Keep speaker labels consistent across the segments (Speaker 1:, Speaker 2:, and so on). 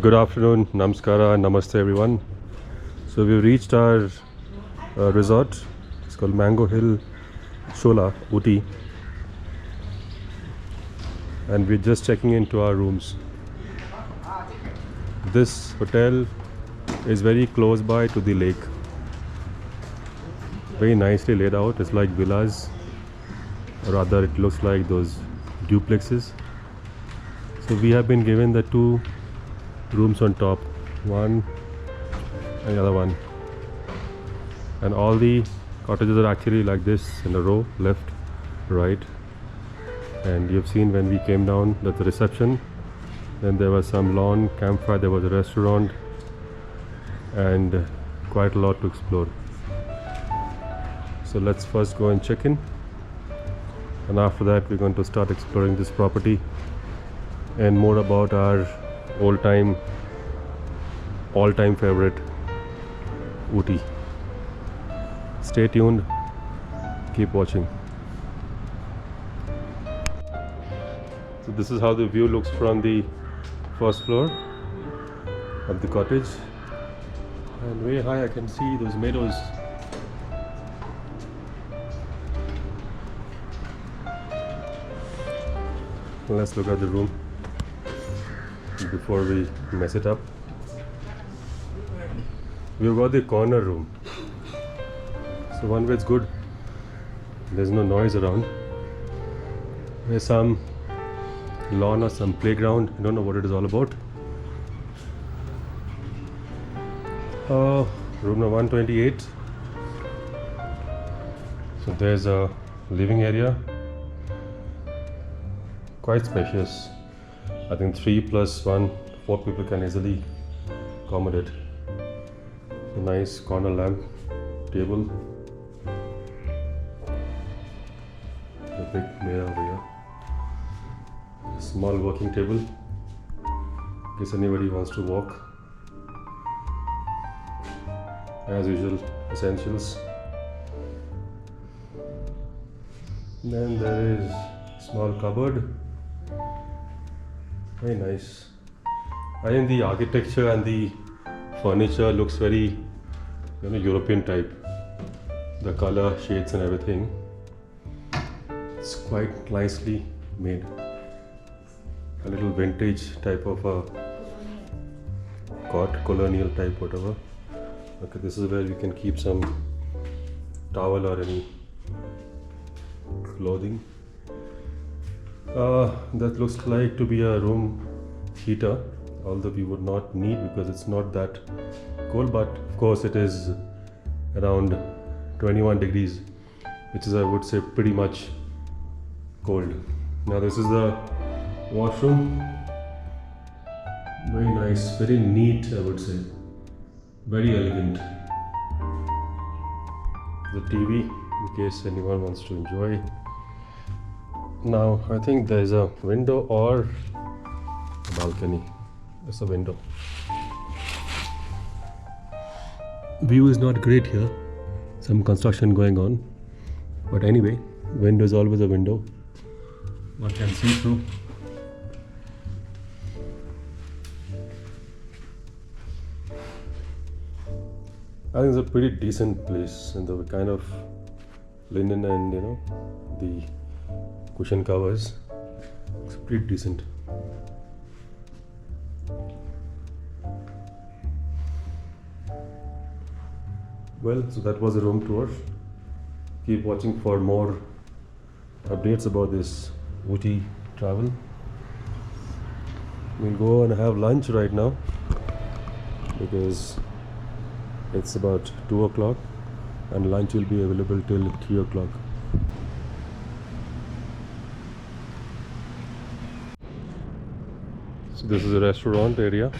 Speaker 1: Good afternoon, namaskara, namaste everyone. So we've reached our resort. It's called Mango Hill, Shola, OOTY, and we're just checking into our rooms. This hotel is very close by to the lake. Very nicely laid out. It's like villas, or rather it looks like those duplexes. So we have been given the two rooms on top, one and the other one, and all the cottages are actually like this in a row, left, right. And you've seen when we came down that the reception, then there was some lawn campfire, there was a restaurant, and quite a lot to explore. So let's first go and check in, and after that we're going to start exploring this property and more about our all-time favorite, OOTY. Stay tuned, keep watching. So this is how the view looks from the first floor of the cottage, and way high I can see those meadows. Let's look at the room before we mess it up. We've got the corner room, so one way it's good, there's no noise around. There's some lawn or some playground, I don't know what it is all about. Room number 128. So there's a living area, quite spacious. I think 3 + 1, 4 people can easily accommodate. A nice corner lamp table, a big mirror over here, a small working table in case anybody wants to walk. As usual, essentials. Then there is a small cupboard. Very nice. I think the architecture and the furniture looks very, European type. The color, shades and everything. It's quite nicely made. A little vintage type of a cot, colonial type, whatever. Okay, this is where we can keep some towel or any clothing. That looks like to be a room heater, although we would not need because it's not that cold, but of course it is around 21 degrees, which is, I would say, pretty much cold. Now this is the washroom. Very nice, very neat, I would say. Very elegant. The TV, in case anyone wants to enjoy. Now I think there's a window or a balcony. It's a window. View is not great here. Some construction going on. But anyway, window is always a window. One can see through. I think it's a pretty decent place, and the kind of linen and the cushion covers. It's pretty decent. Well, so that was a room tour. Keep watching for more updates about this OOTY travel. We'll go and have lunch right now because it's about 2 o'clock and lunch will be available till 3 o'clock. So this is a restaurant area.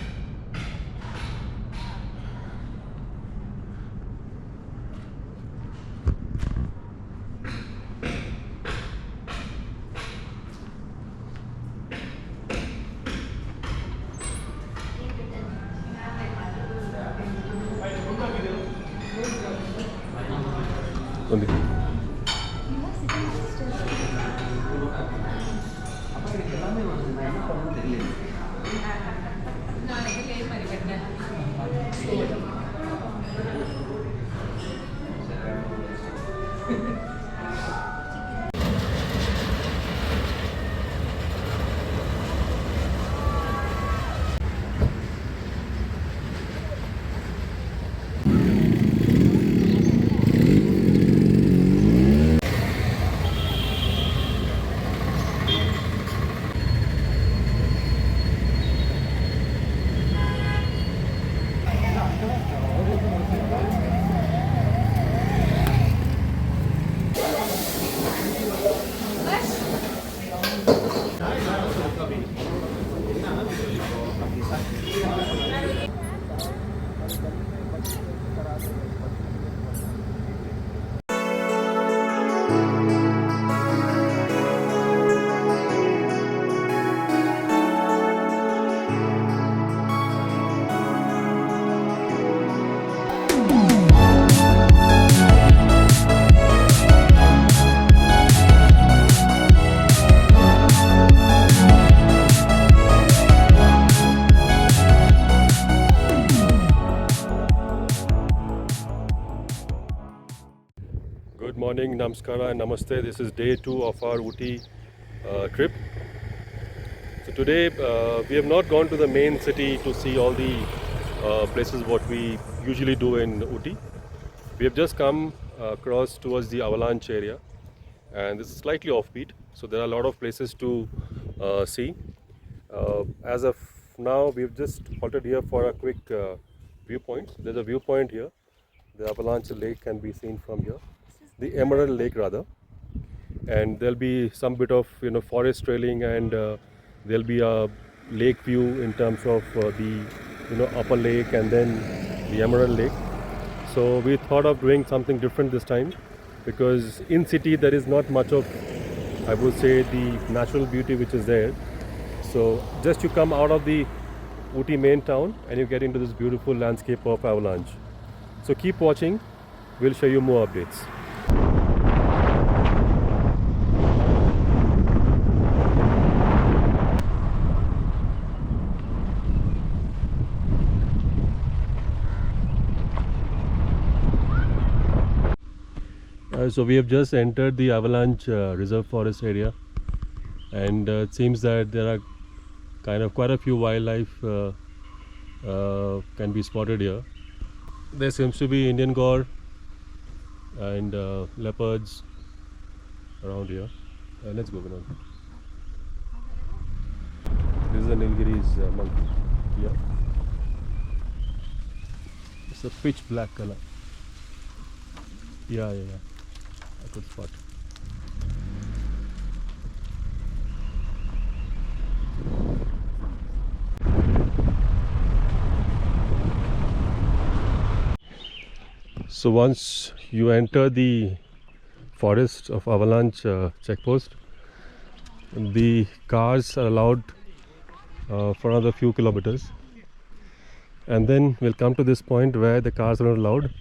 Speaker 1: Good morning, Namaskara and Namaste. This is day 2 of our OOTY trip. So today we have not gone to the main city to see all the places what we usually do in OOTY. We have just come across towards the Avalanche area, and this is slightly offbeat, so there are a lot of places to see. As of now, we've just halted here for a quick viewpoint. There's a viewpoint here. The Avalanche lake can be seen from here, the Emerald Lake rather, and there'll be some bit of forest trailing, and there'll be a lake view in terms of the upper lake and then the Emerald Lake. So we thought of doing something different this time, because in city there is not much of, I would say, the natural beauty which is there. So just you come out of the OOTY main town and you get into this beautiful landscape of Avalanche. So keep watching, we'll show you more updates. So we have just entered the Avalanche Reserve Forest area, and it seems that there are kind of quite a few wildlife can be spotted here. There seems to be Indian gaur and leopards around here. Let's go, Vinod. This is a Nilgiri's monkey. Yeah, it's a pitch black color. Yeah. A good spot. So once you enter the forest of Avalanche checkpost, the cars are allowed for another few kilometers, and then we'll come to this point where the cars are not allowed,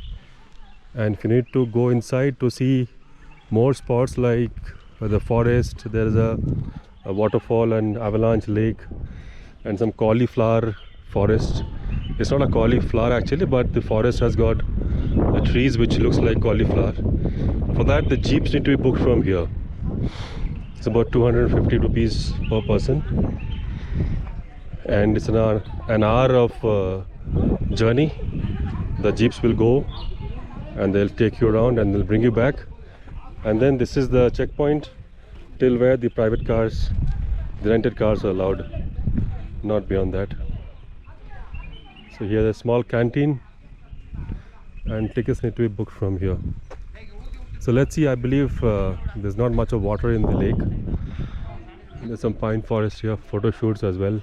Speaker 1: and if you need to go inside to see more spots like the forest, there is a waterfall and Avalanche lake and some cauliflower forest. It's not a cauliflower actually, but the forest has got trees which looks like cauliflower. For that the jeeps need to be booked from here. It's about 250 rupees per person, and it's an hour of journey. The jeeps will go and they'll take you around and they'll bring you back, and then this is the checkpoint till where the private cars, the rented cars are allowed, not beyond that. So here's a small canteen and tickets need to be booked from here. So let's see. I believe there's not much of water in the lake. There's some pine forest here, photo shoots as well.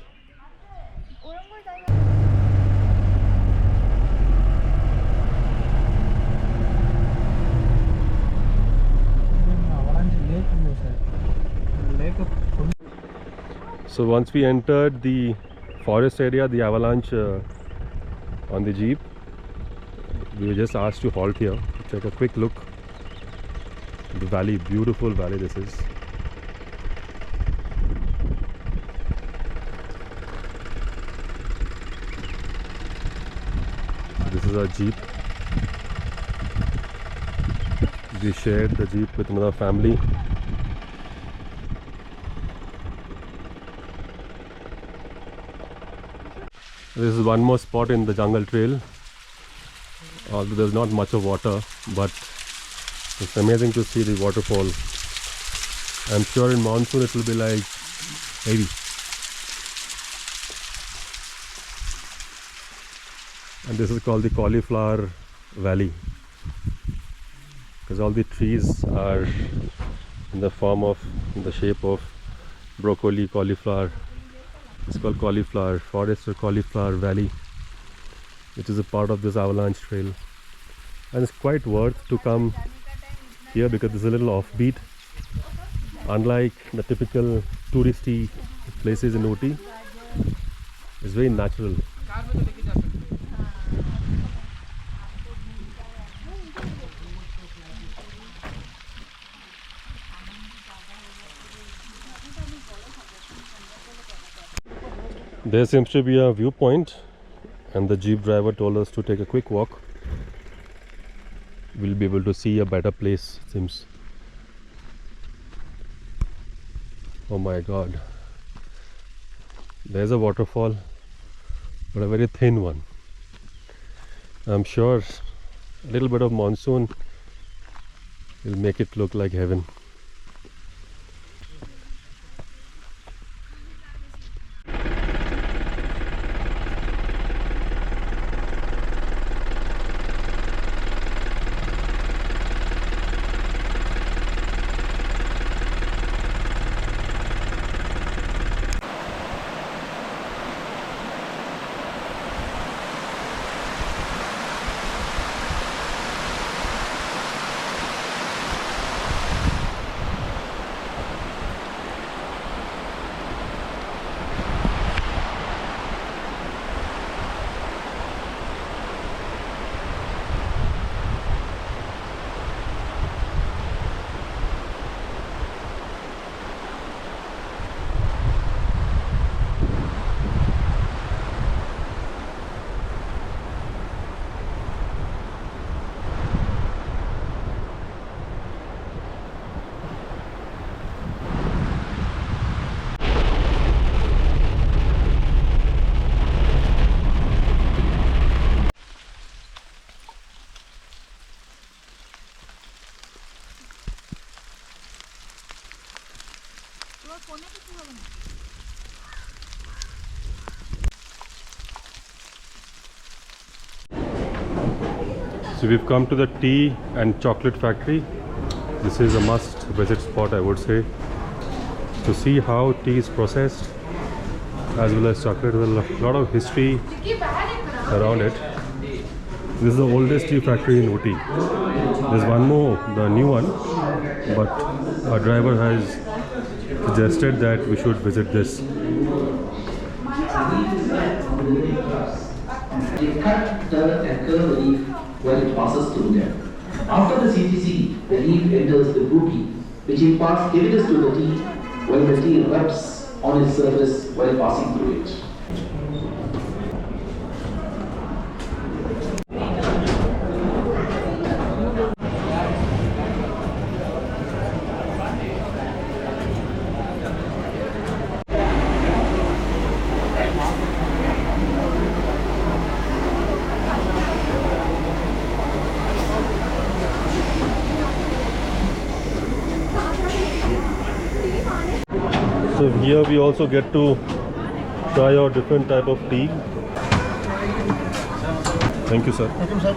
Speaker 1: So once we entered the forest area, the Avalanche on the jeep, we were just asked to halt here to take a quick look at the valley. Beautiful valley this is. This is our jeep. We shared the jeep with another family. This is one more spot in the jungle trail. Although there's not much of water, but it's amazing to see the waterfall. I'm sure in monsoon it will be like heavy. And this is called the Cauliflower Valley, because all the trees are in the shape of broccoli, cauliflower. It's called Cauliflower Forest or Cauliflower Valley, which is a part of this Avalanche trail. And it's quite worth to come here because it's a little offbeat. Unlike the typical touristy places in OOTY, it's very natural. There seems to be a viewpoint, and the jeep driver told us to take a quick walk. We'll be able to see a better place, it seems. Oh my god. There's a waterfall, but a very thin one. I'm sure a little bit of monsoon will make it look like heaven. So we've come to the tea and chocolate factory. This is a must visit spot, I would say, to see how tea is processed as well as chocolate. There's a lot of history around it. This is the oldest tea factory in OOTY. There's one more, the new one, but our driver has suggested that we should visit this.
Speaker 2: They cut, turn and curl the leaf while it passes through them. After the CTC, the leaf enters the OOTY, which imparts heaviness to the tea while the tea rubs on its surface while passing through it.
Speaker 1: So here we also get to try out different type of tea. Thank you, sir.
Speaker 3: Thank you, sir.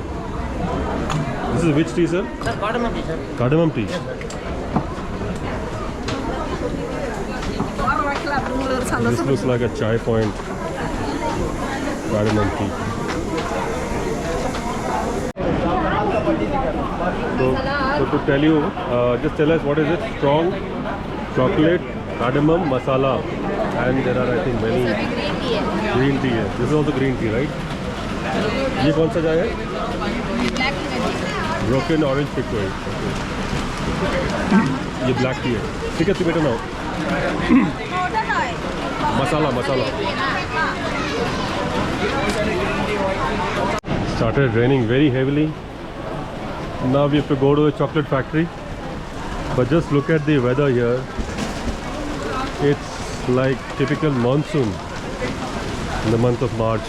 Speaker 1: This is which tea, sir?
Speaker 3: Sir, cardamom tea, sir.
Speaker 1: Cardamom tea.
Speaker 3: Yes, sir.
Speaker 1: This looks like a chai point cardamom tea. So to tell you, just tell us what is it? Strong chocolate, cardamom, masala, and there are I think many green tea. This is also green tea, right? ये कौन सा चाय है? Broken orange pickle. ये black tea है. ठीक है, बेटा ना. Masala. Started raining very heavily. Now we have to go to the chocolate factory. But just look at the weather here. It's like typical monsoon in the month of March.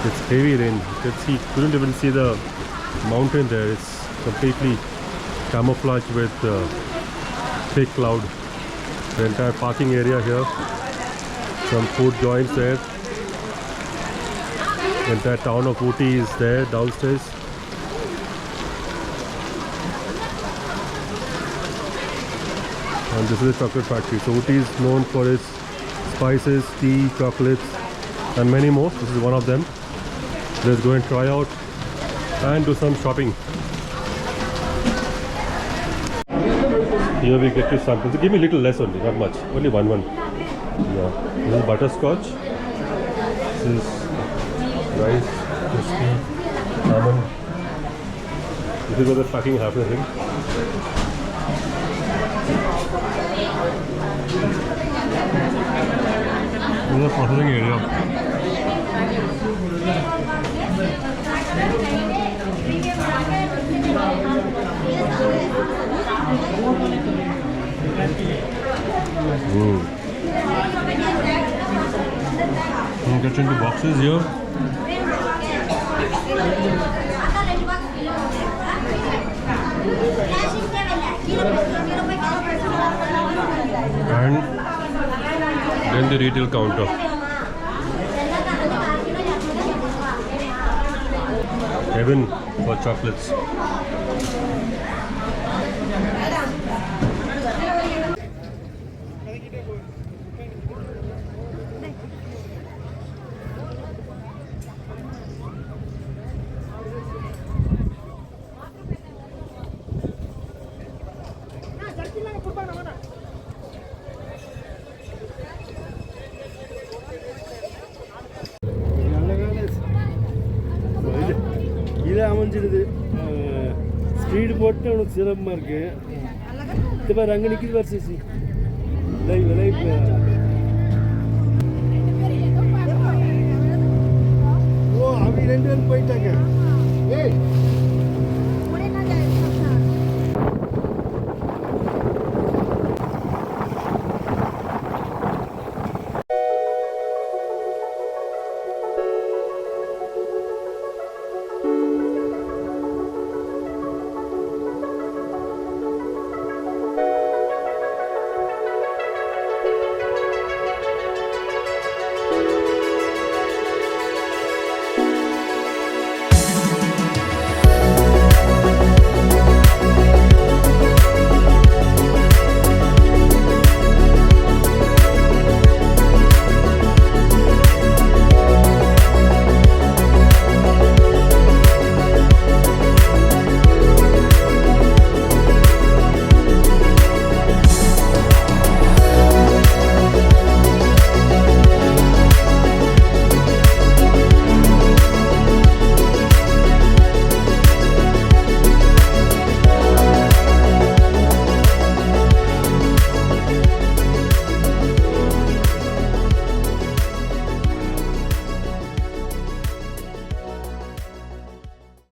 Speaker 1: It's heavy rain. You can see, couldn't even see the mountain there. It's completely camouflaged with thick cloud. The entire parking area here. Some food joints there. The entire town of OOTY is there downstairs. And this is a chocolate factory. So OOTY is known for its spices, tea, chocolates, and many more. This is one of them. Let's go and try out and do some shopping. Here we get to sample. So give me a little less only, not much. Only one. Yeah. This is butterscotch. This is rice, crispy, almond. This is where the packing happens. This is the processing area. It gets into boxes here. And then the retail counter. Heaven for chocolates.
Speaker 3: Speed போட்டு அவனுக்கு சிரமமாக இருக்கு. இது பாரு அங்கே நிற்கிது பாரு CC. Live ஓ அவங்க 2 பேரும் போயிட்டாங்க. ஏய்